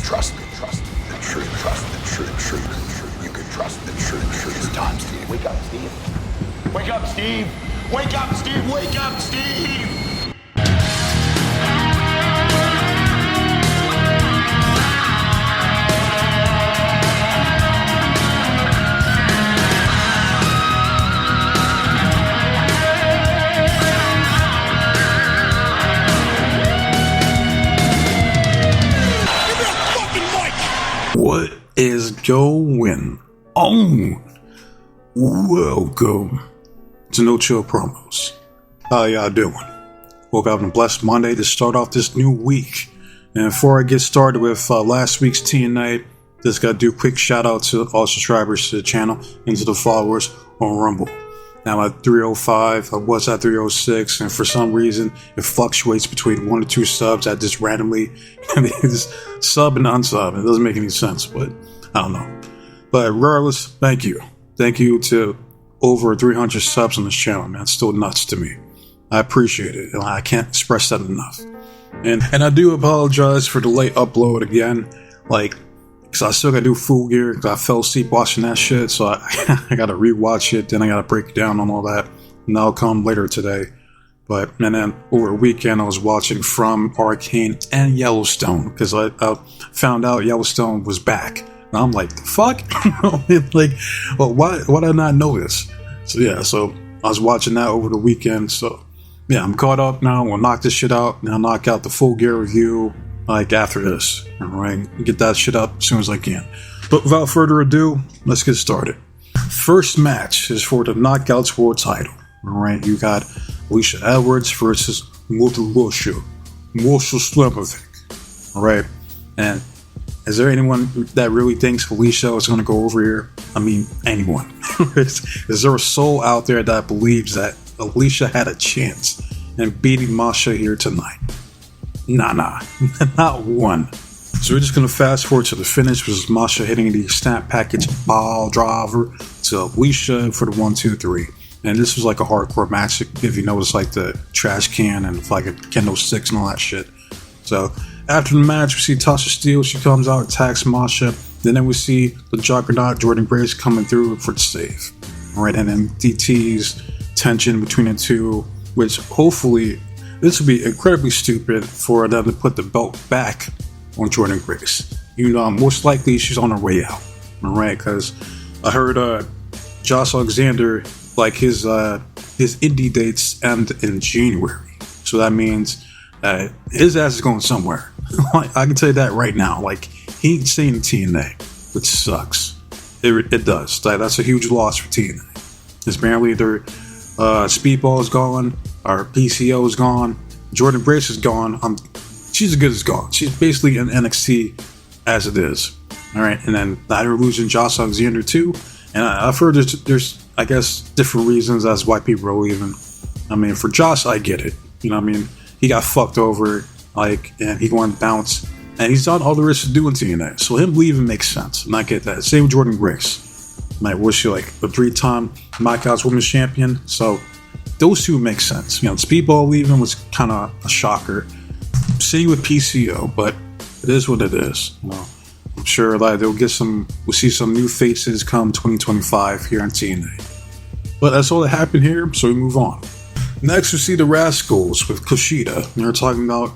trust the truth. Trust the truth. You can trust the truth. It's time, Steve. Wake up, Steve. Wake up, Steve. Wake up, Steve. Wake up, Steve. What is going on? Welcome to No Chill Promos. How y'all doing? Hope having a blessed Monday to start off this new week. And before I get started with last week's TNA, just gotta do a quick shout out to all subscribers to the channel and to the followers on Rumble. Now I'm at 305, I was at 306, and for some reason it fluctuates between 1 or 2 subs at just randomly. Just sub and unsub. It doesn't make any sense, but I don't know. But regardless, thank you. Thank you to over 300 subs on this channel, man. It's still nuts to me. I appreciate it, and I can't express that enough. And I do apologize for the late upload again, because I still gotta do Full Gear, because I fell asleep watching that shit, so I gotta rewatch it, then I gotta break it down on all that, and that'll come later today. And then over the weekend I was watching From, Arcane, and Yellowstone, because I found out Yellowstone was back. And I'm like, the fuck? Well, why did I not know this? So I was watching that over the weekend, so yeah, I'm caught up now. We'll knock this shit out, and I'll knock out the Full Gear review after this, alright? Get that shit up as soon as I can. But without further ado, let's get started. First match is for the Knockouts World title, alright? You got Alicia Edwards versus Alicia Slamovic, alright? And is there anyone that really thinks Alicia is going to go over here? I mean, anyone. Is there a soul out there that believes that Alicia had a chance in beating Masha here tonight? Nah, not one. So we're just going to fast forward to the finish, which is Masha hitting the snap package ball driver to Alicia for the 1, 2, 3. And this was like a hardcore match, if you notice, like the trash can and like a kendo sticks and all that shit. So after the match, we see Tasha Steele. She comes out, attacks Masha. Then we see the Juggernaut, Jordan Grace, coming through for the save. All right, and then DT's tension between the two, which hopefully this would be incredibly stupid for them to put the belt back on Jordan Grace. Most likely she's on her way out. All right, because I heard Josh Alexander, his indie dates end in January, so that means his ass is going somewhere. I can tell you that right now. He ain't staying in TNA, which sucks. It does. That's a huge loss for TNA. Apparently their Speedball is gone. Our PCO is gone. Jordan Grace is gone. She's as good as gone. She's basically in NXT as it is. All right, and then now we're losing Josh Alexander too. And I've heard there's I guess different reasons as why people are leaving. I mean, for Josh, I get it. He got fucked over, and he wanted to bounce, and he's done all there is to do in TNA. So him leaving makes sense, and I get that. Same with Jordan Grace. Was she a 3-time Knockouts Women's Champion? So those two make sense. Speedball leaving was kind of a shocker. Same with PCO, but it is what it is. I'm sure we'll see some new faces come 2025 here on TNA. But that's all that happened here, so we move on. Next, we see the Rascals with Kushida. They're talking about,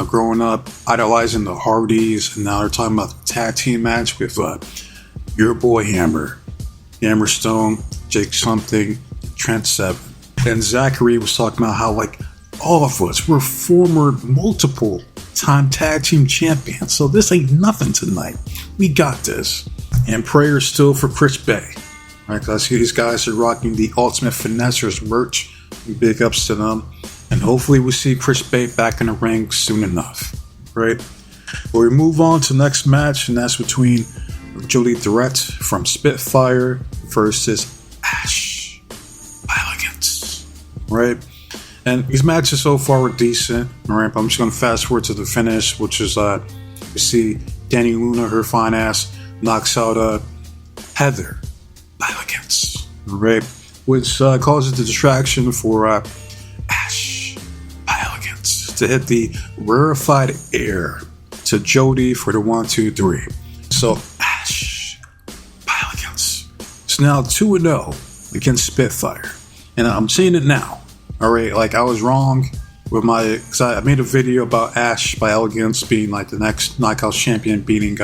growing up, idolizing the Hardys, and now they're talking about the tag team match with your boy Hammerstone, Jake Something, Trent Seven. And Zachary was talking about how, all of us were former multiple-time tag team champions, so this ain't nothing tonight. We got this. And prayers still for Chris Bay. Right, because I see these guys are rocking the Ultimate Finessers merch. Big ups to them. And hopefully we see Chris Bay back in the ring soon enough. Right? Well, we move on to the next match, and that's between Jody Threat from Spitfire versus Ash Elegance. Right? And these matches so far were decent. Alright, but I'm just going to fast forward to the finish, which is we see Danny Luna, her fine ass, knocks out Heather Elegance. Right? Which causes the distraction for Ash Elegance to hit the rarefied air to Jody for the 1, 2, 3. So Ash by Elegance. It's now 2-0 against Spitfire. And I'm seeing it now. Alright, like I was wrong with because I made a video about Ash by Elegance being like the next Knockouts champion, beating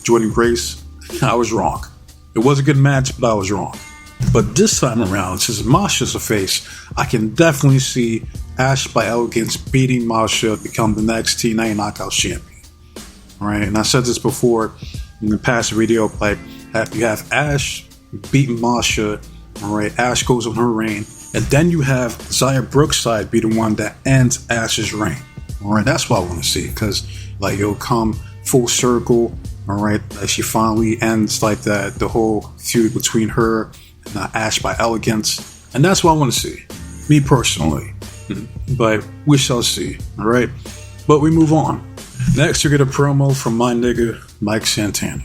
Jordan Grace. I was wrong. It was a good match, but I was wrong. But this time around, since Masha's a face, I can definitely see Ash by Elegance beating Masha to become the next TNA Knockouts champion. Alright, and I said this before in the past video, like you have Ash beating Masha, alright, Ash goes on her reign, and then you have Xia Brookside be the one that ends Ash's reign. Alright, that's what I want to see, because like it'll come full circle, alright, like she finally ends like the whole feud between her and Ash by Elegance, and that's what I want to see, me personally. But we shall see, alright? But we move on. Next, we get a promo from my nigga Mike Santana.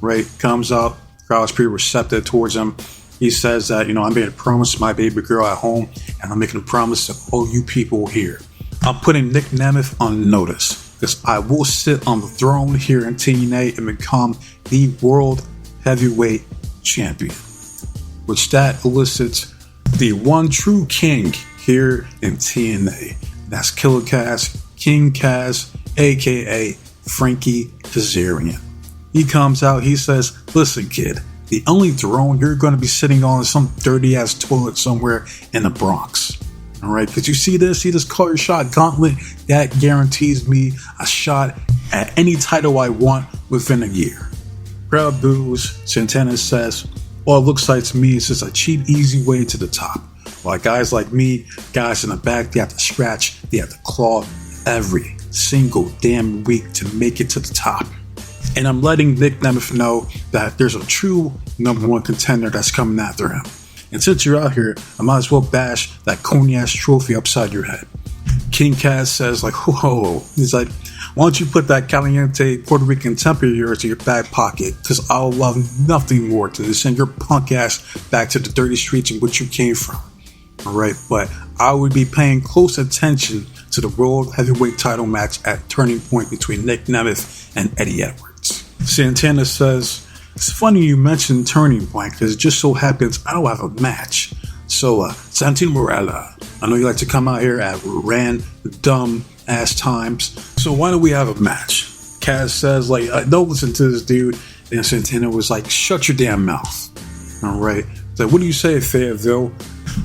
Right, comes out, crowd's pretty receptive towards him. He says that, I made a promise to my baby girl at home, and I'm making a promise to all you people here. I'm putting Nick Nemeth on notice, because I will sit on the throne here in TNA and become the World Heavyweight Champion. Which that elicits the one true king here in TNA. That's Killer Kaz, King Kaz, aka Frankie Kazarian. He comes out, he says, listen kid, the only throne you're going to be sitting on is some dirty ass toilet somewhere in the Bronx. Alright, because you see this color shot gauntlet, that guarantees me a shot at any title I want within a year. Crowd boos. Santana says, well, it looks like to me it's just a cheap, easy way to the top. While guys like me, guys in the back, they have to scratch, they have to claw every single damn week to make it to the top. And I'm letting Nick Nemeth know that there's a true number one contender that's coming after him. And since you're out here, I might as well bash that corny-ass trophy upside your head. King Kaz says, like, whoa. He's like, why don't you put that Caliente Puerto Rican temper of yours in your back pocket? Because I'll love nothing more to send your punk ass back to the dirty streets in which you came from. Alright, but I would be paying close attention to the World Heavyweight title match at Turning Point between Nick Nemeth and Eddie Edwards. Santana says, it's funny you mentioned Turning Point because it just so happens I don't have a match. So, Santino Morella, I know you like to come out here at random ass times, so why don't we have a match? Kaz says, like, don't listen to this dude. And Santana was like, shut your damn mouth. Alright, so what do you say, Fayetteville?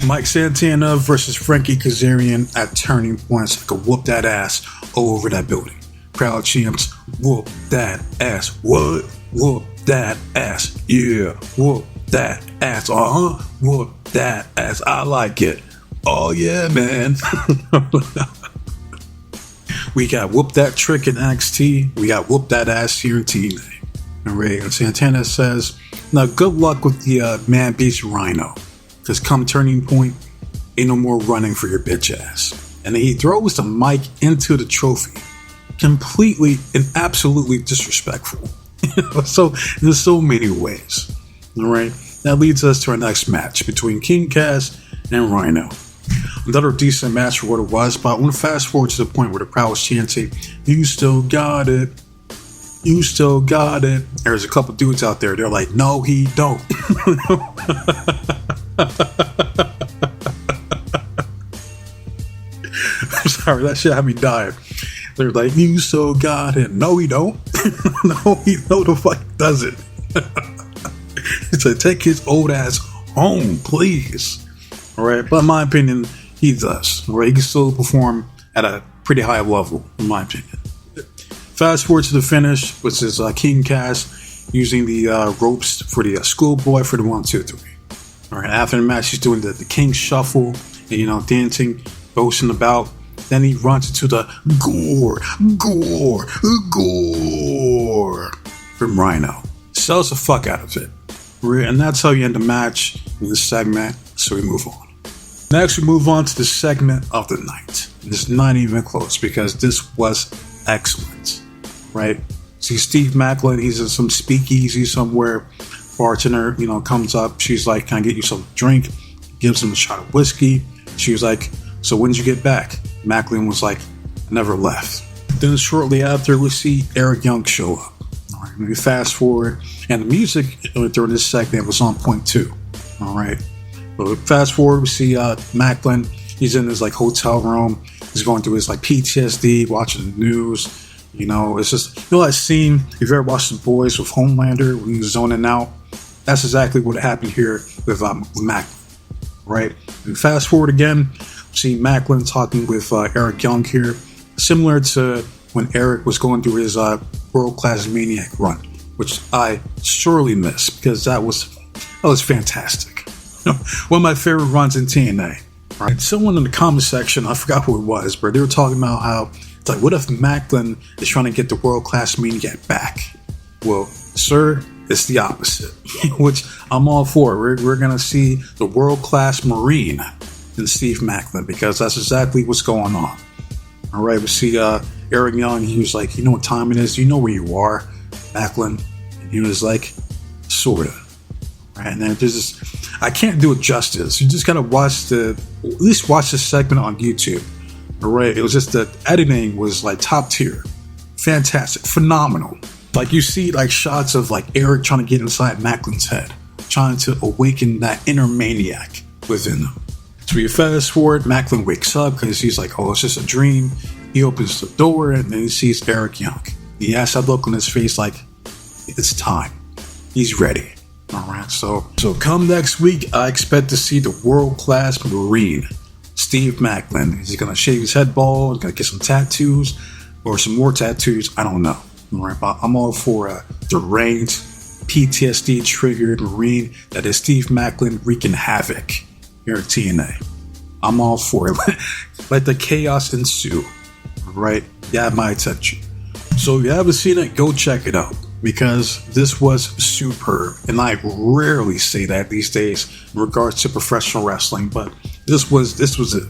Mike Santana versus Frankie Kazarian at Turning Point, so I could whoop that ass all over that building. Crowd champs, whoop that ass. What? Whoop that ass. Yeah, whoop that ass. Whoop that ass. I like it. Oh yeah, man. We got whoop that trick in NXT. We got whoop that ass here in TNA. Alright, and Santana says, now good luck with the Man Beast Rhino. Because come Turning Point, ain't no more running for your bitch ass. And then he throws the mic into the trophy. Completely and absolutely disrespectful. So there's so many ways. Alright, that leads us to our next match between King Kaz and Rhino. Another decent match for what it was, but I want to fast forward to the point where the crowd was chanting, you still got it. You still got it. There's a couple dudes out there, they're like, no he don't. I'm sorry, that shit had me dying. They're like, you still got it. No, he don't. No, the fuck doesn't. It's like, take his old ass home, please. Alright, but in my opinion, he does. Alright, he can still perform at a pretty high level, in my opinion. Fast forward to the finish, which is King Kaz using the ropes for the schoolboy for the 1, 2, 3. Alright, after the match, he's doing the King Shuffle, and, dancing, boasting about. Then he runs into the gore from Rhino. Sells the fuck out of it. And that's how you end the match in this segment, so we move on. Next, we move on to the segment of the night. And it's not even close because this was excellent, right? See Steve Macklin, he's in some speakeasy somewhere. Bartender, comes up. She's like, can I get you some drink? Gives him a shot of whiskey. She was like, so when did you get back? Macklin was like, I never left. Then shortly after, we see Eric Young show up. All right, we fast forward, and the music during this segment was on point too. All right, but fast forward, we see Macklin. He's in his like hotel room. He's going through his like PTSD, watching the news. You know, it's just, you know, that scene, if you've ever watched The Boys with Homelander when he was zoning out, that's exactly what happened here with Macklin, right? And fast forward again, see Macklin talking with Eric Young here, similar to when Eric was going through his World Class Maniac run, which I sorely missed because that was fantastic. One of my favorite runs in TNA. Right? Someone in the comment section, I forgot who it was, but they were talking about how it's like, what if Macklin is trying to get the World Class Maniac back? Well, sir, it's the opposite, which I'm all for. We're going to see the World Class Marine in Steve Macklin because that's exactly what's going on. All right, we see Eric Young. He was like, you know what time it is? You know where you are, Macklin? And he was like, sorta. Right, and then there's this, I can't do it justice. You just gotta at least watch this segment on YouTube. All right, it was just the editing was like top tier, fantastic, phenomenal. Like you see like shots of like Eric trying to get inside Macklin's head, trying to awaken that inner maniac within him. So you fast forward, Macklin wakes up because he's like, oh, it's just a dream. He opens the door and then he sees Eric Young. He has that look on his face like, it's time. He's ready. All right, so come next week, I expect to see the world-class Marine, Steve Macklin. Is he going to shave his head bald? He's going to get some tattoos or some more tattoos? I don't know. All right, but I'm all for a deranged, PTSD-triggered Marine that is Steve Macklin wreaking havoc here at TNA. I'm all for it. Let the chaos ensue. All right, you have my attention. So if you haven't seen it, go check it out. Because this was superb, and I rarely say that these days in regards to professional wrestling, but this was it.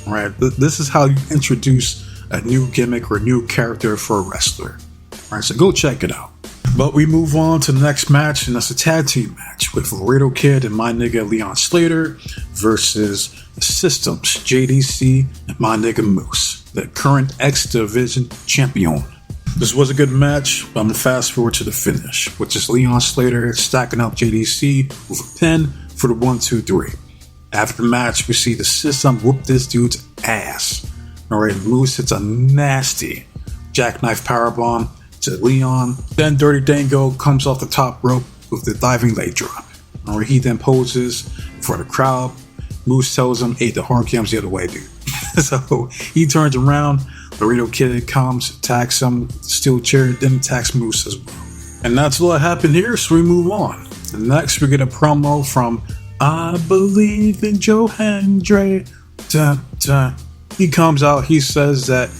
All right, this is how you introduce a new gimmick or a new character for a wrestler. All right, so go check it out. But we move on to the next match, and that's a tag team match with Laredo Kid and my nigga Leon Slater versus the Systems, JDC and my nigga Moose, the current X Division champion. This was a good match, but I'm going to fast forward to the finish, which is Leon Slater stacking up JDC with a pin for the 1-2-3. After the match, we see the System whoop this dude's ass. Alright, Moose hits a nasty jackknife powerbomb to Leon. Then Dirty Dango comes off the top rope with the diving leg drop. Alright, he then poses for the crowd. Moose tells him, hey, the hard cam's the other way, dude. So he turns around. Laredo Kid comes, attacks him, steel chair, then attacks Moose as well. And that's what happened here, so we move on. And next, we get a promo from I Believe in Joe Hendry. He comes out, he says that,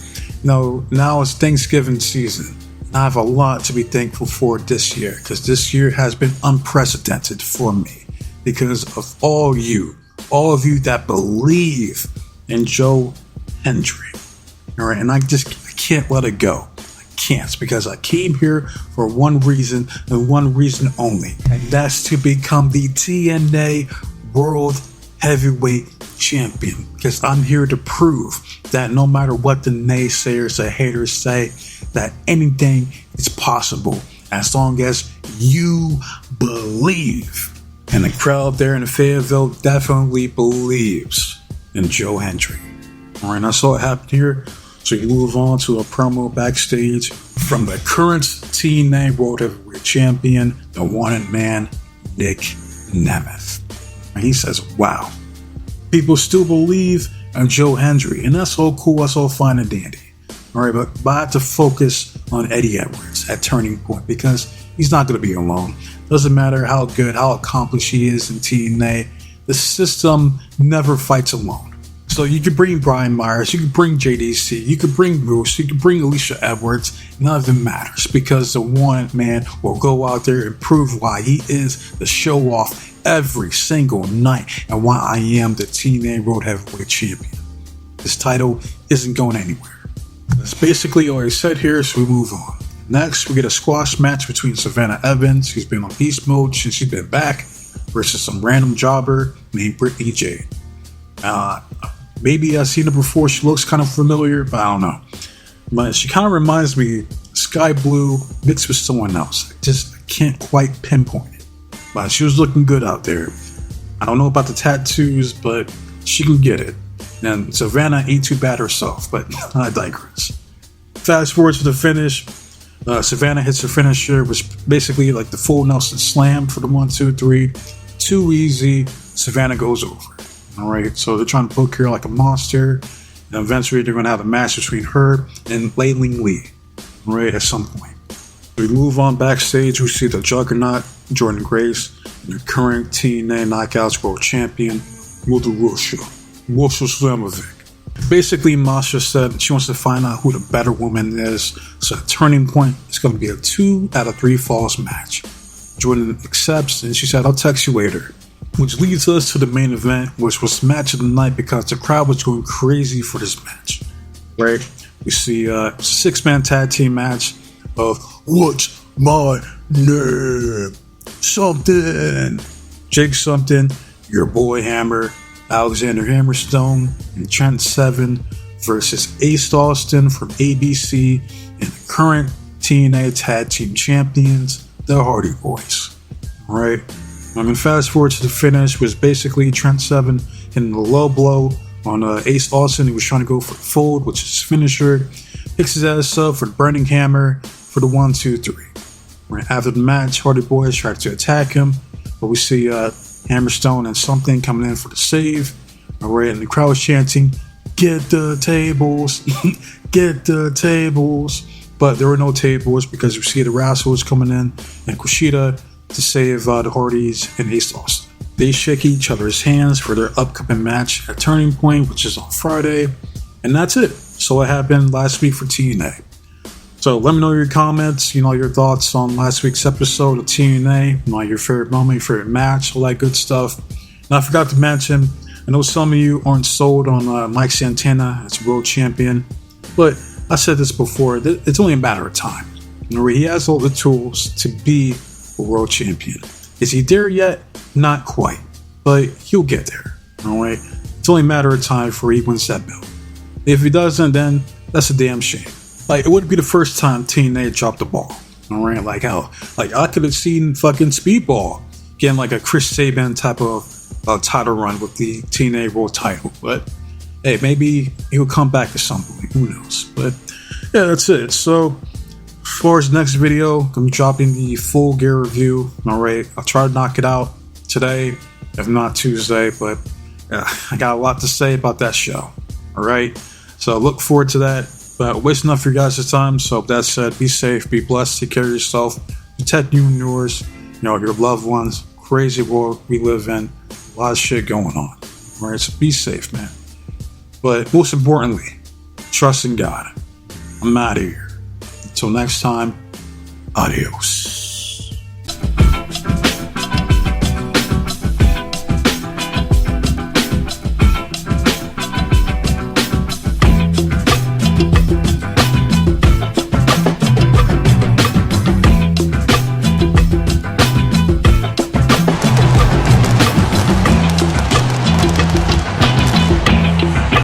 now it's Thanksgiving season. I have a lot to be thankful for this year, because this year has been unprecedented for me. Because of all of you that believe in Joe Hendry. All right, and I can't let it go. I can't, because I came here for one reason and one reason only, and that's to become the TNA World Heavyweight Champion. Because I'm here to prove that no matter what the naysayers, the haters say, that anything is possible as long as you believe. And the crowd there in Fayetteville definitely believes in Joe Hendry. All right, I saw it happen here. So you move on to a promo backstage from the current TNA World Heavyweight Champion, the one-man Nick Nemeth. And he says, wow, people still believe in Joe Hendry, and that's all cool, that's all fine and dandy. All right, but I have to focus on Eddie Edwards at Turning Point because he's not going to be alone. Doesn't matter how good, how accomplished he is in TNA, the System never fights alone. So you could bring Brian Myers, you could bring JDC, you could bring Moose, you could bring Alicia Edwards. None of them matters because the one man will go out there and prove why he is the show off every single night and why I am the TNA World Heavyweight Champion. This title isn't going anywhere. That's basically all I said here, so we move on. Next, we get a squash match between Savannah Evans, who's been on beast mode since she's been back, versus some random jobber named Brittany Jade. Maybe I've seen her before. She looks kind of familiar, but I don't know. But she kind of reminds me sky blue mixed with someone else. I can't quite pinpoint it. But she was looking good out there. I don't know about the tattoos, but she can get it. And Savannah ain't too bad herself, but I digress. Fast forward to the finish. Savannah hits her finisher, which basically like the full Nelson slam for the 1, 2, 3. Too easy. Savannah goes over. Alright, so they're trying to book her like a monster. And eventually they're going to have a match between her and Lei Ling Lee. Alright, at some point. We move on backstage. We see the Juggernaut, Jordan Grace, and the current TNA Knockouts World Champion, Mother Russia Slamovic. Basically, Masha said she wants to find out who the better woman is. So at Turning Point, it's going to be a 2 out of 3 falls match. Jordan accepts, and she said, I'll text you later. Which leads us to the main event, which was the match of the night because the crowd was going crazy for this match. Right? We see a 6-man tag team match of What's My Name? Something. Jake Something, your boy Hammer, Alexander Hammerstone, and Trent Seven versus Ace Austin from ABC and the current TNA Tag Team Champions, the Hardy Boys. Alright, I'm going to fast forward to the finish, was basically Trent Seven hitting the low blow on Ace Austin. He was trying to go for the fold, which is his finisher. Picks his ass up for the Burning Hammer for the 1, 2, 3. Right after the match, Hardy Boys tried to attack him, but we see Hammerstone and Something coming in for the save. Alright, and the crowd was chanting, "Get the tables, get the tables." But there were no tables because we see the Rascals coming in and Kushida to save the Hardys and Ace Austin. They shake each other's hands for their upcoming match at Turning Point, which is on Friday. And that's it. So what happened last week for TNA. So let me know your comments, your thoughts on last week's episode of TNA, your favorite moment, your favorite match, all that good stuff. And I forgot to mention, I know some of you aren't sold on Mike Santana as world champion, but I said this before, it's only a matter of time. He has all the tools to be a world champion. Is he there yet? Not quite, but he'll get there. Alright, it's only a matter of time before he wins that belt. If he doesn't, then that's a damn shame. It wouldn't be the first time TNA dropped the ball. Alright, I could have seen fucking Speedball getting a Chris Sabin type of title run with the TNA World title. But hey, maybe he'll come back at some point. Who knows? But yeah, that's it. So as far as the next video, I'm dropping the Full Gear review. Alright, I'll try to knock it out today, if not Tuesday. But I got a lot to say about that show. Alright, so look forward to that. But wasting enough of your guys' time. So with that said, be safe, be blessed, take care of yourself, protect you and yours, your loved ones. Crazy world we live in, a lot of shit going on. Alright, so be safe, man. But most importantly, trust in God. I'm out of here. Until next time, adios.